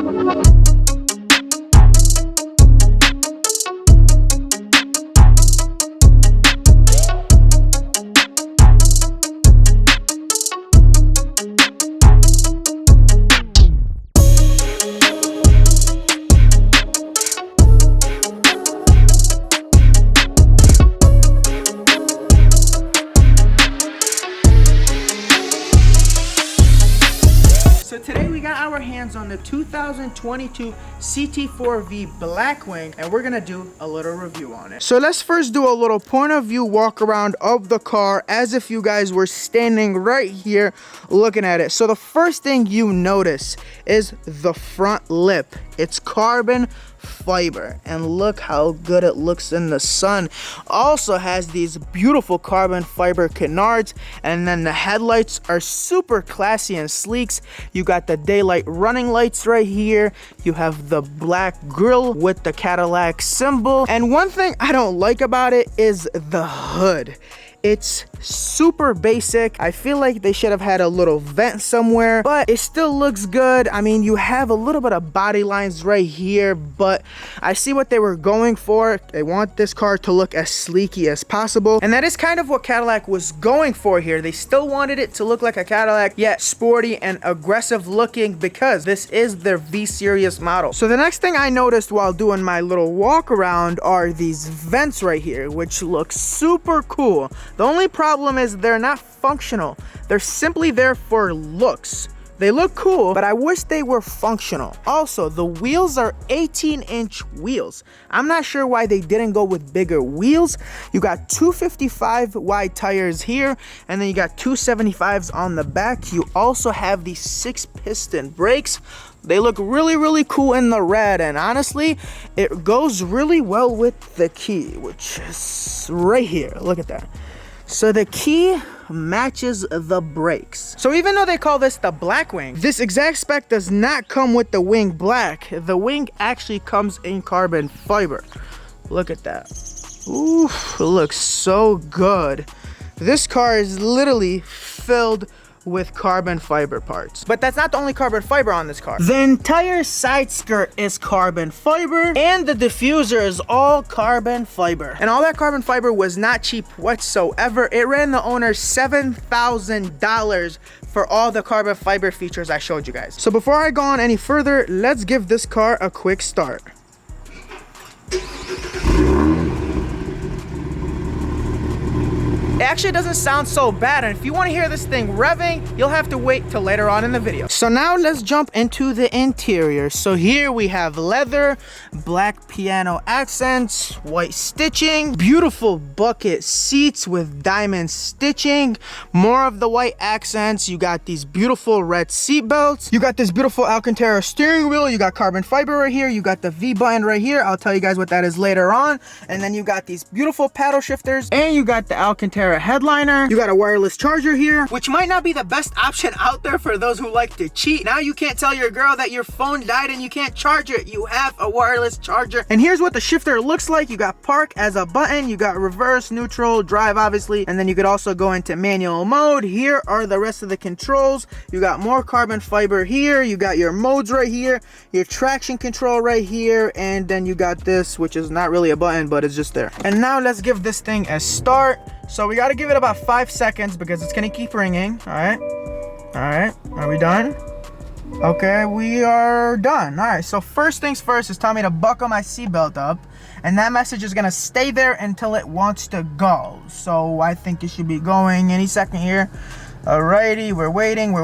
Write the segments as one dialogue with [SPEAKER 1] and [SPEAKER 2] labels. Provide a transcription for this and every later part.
[SPEAKER 1] So today we got our hands on the 2022 CT4 V Blackwing, and we're gonna do a little review on it. So let's first do a little point of view walk around of the car as if you guys were standing right here looking at it. So the first thing you notice is the front lip. It's carbon fiber, and look how good it looks in the sun. Also has these beautiful carbon fiber canards, and then the headlights are super classy and sleek. You got the daylight running lights right here. You have the black grille with the Cadillac symbol, and one thing I don't like about it is the hood. It's super basic. I feel like they should have had a little vent somewhere, but it still looks good. I mean, you have a little bit of body lines right here, but I see what they were going for. They want this car to look as sleeky as possible, and that is kind of what Cadillac was going for here. They still wanted it to look like a Cadillac, yet sporty and aggressive looking, because this is their V Series model. So the next thing I noticed while doing my little walk around are these vents right here, which look super cool. The only problem is they're not functional. They're simply there for looks. They look cool, but I wish they were functional. Also, the wheels are 18-inch wheels. I'm not sure why they didn't go with bigger wheels. You got 255 wide tires here, and then you got 275s on the back. You also have these 6-piston brakes. They look really, really cool in the red, and honestly, it goes really well with the key, which is right here. Look at that. So the key matches the brakes. So even though they call this the Blackwing, this exact spec does not come with the wing black. The wing actually comes in carbon fiber. Look at that. Ooh, it looks so good. This car is literally filled with carbon fiber parts. But that's not the only carbon fiber on this car. The entire side skirt is carbon fiber, and the diffuser is all carbon fiber. And all that carbon fiber was not cheap whatsoever. It ran the owner $7,000 for all the carbon fiber features I showed you guys. So before I go on any further, let's give this car a quick start. It actually doesn't sound so bad, and if you want to hear this thing revving, you'll have to wait till later on in the video. So now let's jump into the interior. So here we have leather, black piano accents, white stitching, beautiful bucket seats with diamond stitching, more of the white accents. You got these beautiful red seat belts. You got this beautiful Alcantara steering wheel. You got carbon fiber right here. You got the V button right here. I'll tell you guys what that is later on. And then you got these beautiful paddle shifters, and you got the Alcantara headliner. You got a wireless charger here, which might not be the best option out there for those who like to cheat. Now you can't tell your girl that your phone died and you can't charge it. You have a wireless charger. And here's what the shifter looks like. You got park as a button, you got reverse, neutral, drive obviously, and then you could also go into manual mode. Here are the rest of the controls. You got more carbon fiber here, you got your modes right here, your traction control right here, and then you got this, which is not really a button, but it's just there. And now let's give this thing a start. So we got to give it about 5 seconds because it's going to keep ringing. All right, are we done? Okay, we are done. All right, so first things first is telling me to buckle my seatbelt up, and that message is going to stay there until it wants to go. So I think it should be going any second here. Alrighty, we're waiting.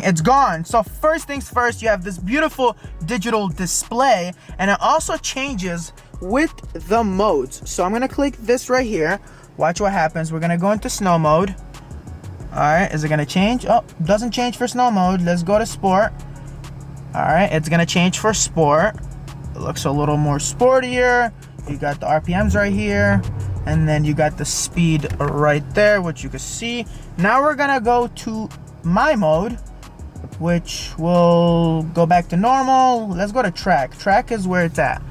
[SPEAKER 1] It's gone. So first things first, you have this beautiful digital display, and it also changes with the modes. So I'm gonna click this right here. Watch what happens. We're gonna go into snow mode. All right, is it gonna change? Oh, doesn't change for snow mode. Let's go to sport. All right, it's gonna change for sport. It looks a little more sportier. You got the RPMs right here, and then you got the speed right there, which you can see. Now we're gonna go to my mode, which will go back to normal. Let's go to track. Track is where it's at.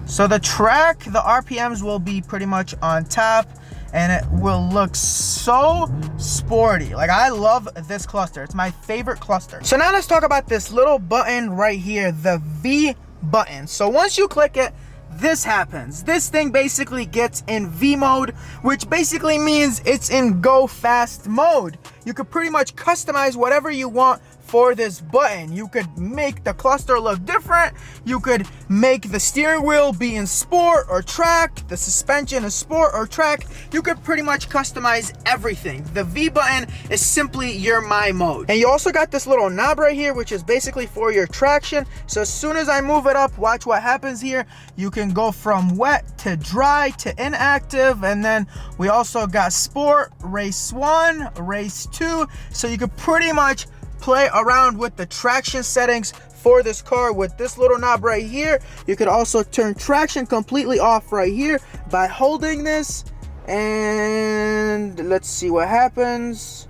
[SPEAKER 1] So the track, the RPMs will be pretty much on top, and it will look so sporty. Like, I love this cluster. It's my favorite cluster. So now let's talk about this little button right here, the V button. So once you click it, this happens. This thing basically gets in V mode, which basically means it's in go fast mode. You could pretty much customize whatever you want for this button. You could make the cluster look different. You could make the steering wheel be in sport or track, the suspension in sport or track. You could pretty much customize everything. The V button is simply your my mode. And you also got this little knob right here, which is basically for your traction. So as soon as I move it up, watch what happens here. You can go from wet to dry to inactive. And then we also got sport, race 1, race 2. So you could pretty much play around with the traction settings for this car with this little knob right here. You could also turn traction completely off right here by holding this, and let's see what happens.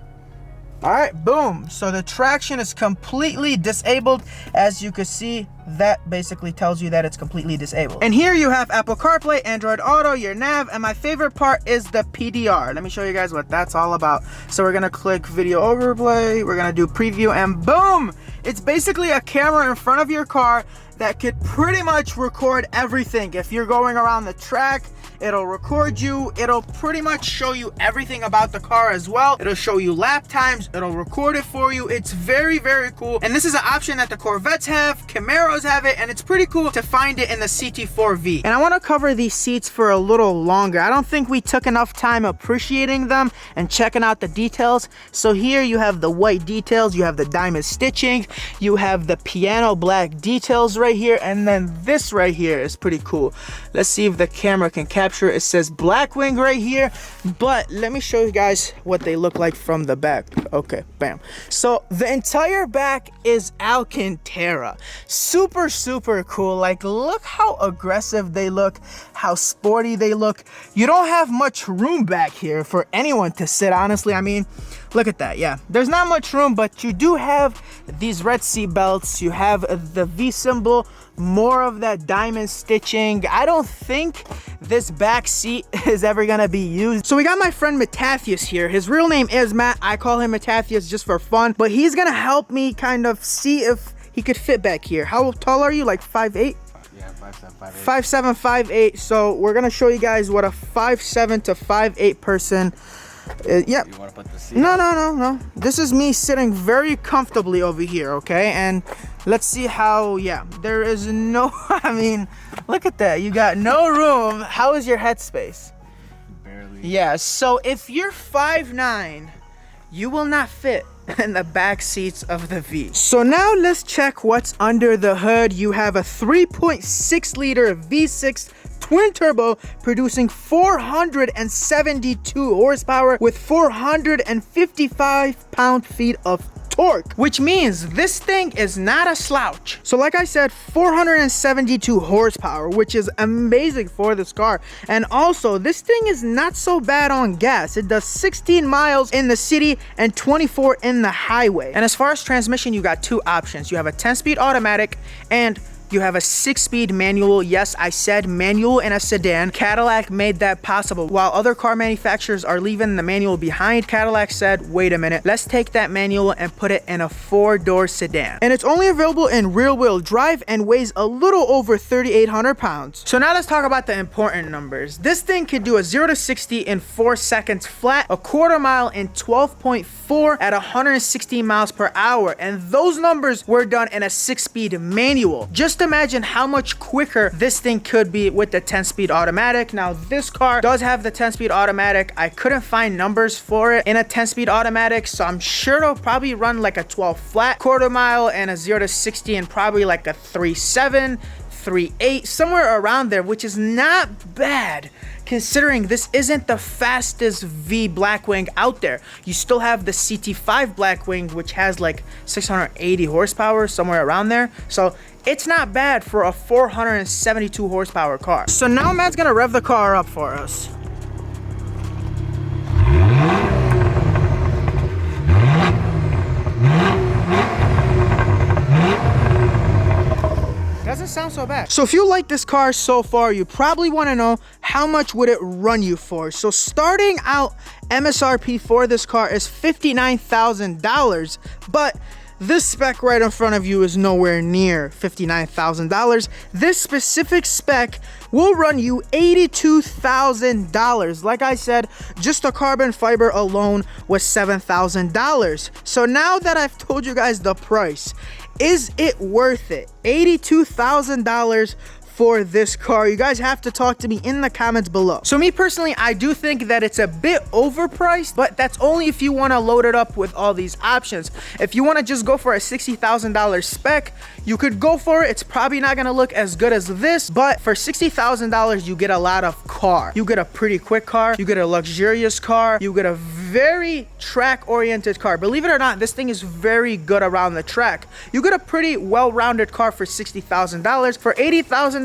[SPEAKER 1] All right, boom. So the traction is completely disabled. As you can see, that basically tells you that it's completely disabled. And here you have Apple CarPlay, Android Auto, your nav, and my favorite part is the PDR. Let me show you guys what that's all about. So we're gonna click video overlay, we're gonna do preview, and boom! It's basically a camera in front of your car that could pretty much record everything. If you're going around the track, it'll record you. It'll pretty much show you everything about the car as well. It'll show you lap times. It'll record it for you. It's very, very cool. And this is an option that the Corvettes have, Camaros have it, and it's pretty cool to find it in the CT4V. And I want to cover these seats for a little longer. I don't think we took enough time appreciating them and checking out the details. So here you have the white details, you have the diamond stitching, you have the piano black details right here, and then this right here is pretty cool. Let's see if the camera can capture. It says Blackwing right here, but let me show you guys what they look like from the back. Okay, bam. So the entire back is Alcantara. Super, super cool. Like, look how aggressive they look, how sporty they look. You don't have much room back here for anyone to sit, honestly. I mean, look at that. Yeah, there's not much room, but you do have these red seat belts. You have the V symbol, more of that diamond stitching. I don't think this back seat is ever gonna be used. So we got my friend Mattathias here. His real name is Matt. I call him Mattathias just for fun, but he's gonna help me kind of see if he could fit back here. How tall are you? Like 5'8"?
[SPEAKER 2] Yeah, 5'7", 5'8".
[SPEAKER 1] 5'7", 5'8". So we're gonna show you guys what a 5'7" to 5'8" person. Yeah.
[SPEAKER 2] You want to put the seat?
[SPEAKER 1] No. This is me sitting very comfortably over here, okay? And let's see how, yeah, there is no, I mean, look at that. You got no room. How is your headspace?
[SPEAKER 2] Barely.
[SPEAKER 1] Yeah, so if you're 5'9", you will not fit in the back seats of the V. So now let's check what's under the hood. You have a 3.6 liter V6 twin turbo producing 472 horsepower with 455 pound-feet of torque, which means this thing is not a slouch. So like I said, 472 horsepower, which is amazing for this car. And also, this thing is not so bad on gas. It does 16 miles in the city and 24 in the highway. And as far as transmission, you got two options. You have a 10-speed automatic and you have a 6-speed manual. Yes, I said manual in a sedan. Cadillac made that possible. While other car manufacturers are leaving the manual behind, Cadillac said, wait a minute, let's take that manual and put it in a 4-door sedan. And it's only available in rear-wheel drive and weighs a little over 3,800 pounds. So now let's talk about the important numbers. This thing could do a 0 to 60 in 4 seconds flat, a quarter mile in 12.4 at 116 miles per hour. And those numbers were done in a 6-speed manual. Just imagine how much quicker this thing could be with the 10-speed automatic. Now this car does have the 10-speed automatic. I couldn't find numbers for it in a 10-speed automatic, so I'm sure it'll probably run like a 12 flat quarter mile and a 0 to 60 and probably like a 3.7, 3.8, somewhere around there, which is not bad considering this isn't the fastest V Blackwing out there. You still have the CT-5 Blackwing, which has like 680 horsepower, somewhere around there. So it's not bad for a 472 horsepower car. So now Matt's gonna rev the car up for us. Doesn't sound so bad. So if you like this car so far, you probably want to know how much would it run you for. So starting out, MSRP for this car is $59,000, but this spec right in front of you is nowhere near $59,000. This specific spec will run you $82,000. Like I said, just the carbon fiber alone was $7,000. So now that I've told you guys the price, is it worth it? $82,000 for this car? You guys have to talk to me in the comments below. So me personally, I do think that it's a bit overpriced, but that's only if you want to load it up with all these options. If you want to just go for a $60,000 spec, you could go for it. It's probably not going to look as good as this, but for $60,000, you get a lot of car. You get a pretty quick car, you get a luxurious car, you get a very track-oriented car. Believe it or not, this thing is very good around the track. You get a pretty well-rounded car for $60,000. For $80,000,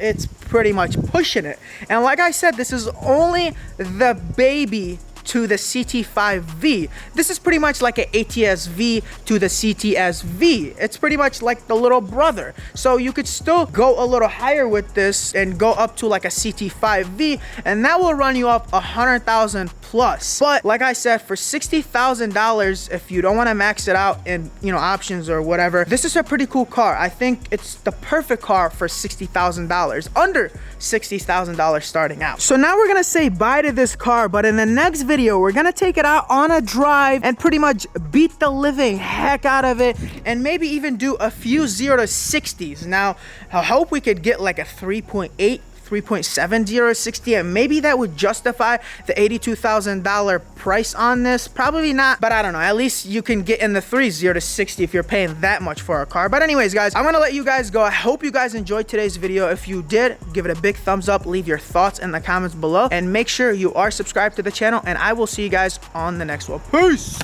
[SPEAKER 1] it's pretty much pushing it. And like I said, this is only the baby to the CT-5V. This is pretty much like an ATS-V to the CTS-V. It's pretty much like the little brother. So you could still go a little higher with this and go up to like a CT-5V, and that will run you up $100,000 plus. But like I said, for $60,000, if you don't want to max it out in, you know, options or whatever, this is a pretty cool car. I think it's the perfect car for $60,000, under $60,000 starting out. So now we're gonna say bye to this car, but in the next video, we're gonna take it out on a drive and pretty much beat the living heck out of it, and maybe even do a few 0 to 60s. Now, I hope we could get like a 3.8, 3.7 0 to 60, and maybe that would justify the $82,000 price on this. Probably not, but I don't know. At least you can get in the 0 to 60 if you're paying that much for a car. But anyways, guys, I'm gonna let you guys go. I hope you guys enjoyed today's video. If you did, give it a big thumbs up, leave your thoughts in the comments below, and make sure you are subscribed to the channel, and I will see you guys on the next one. Peace.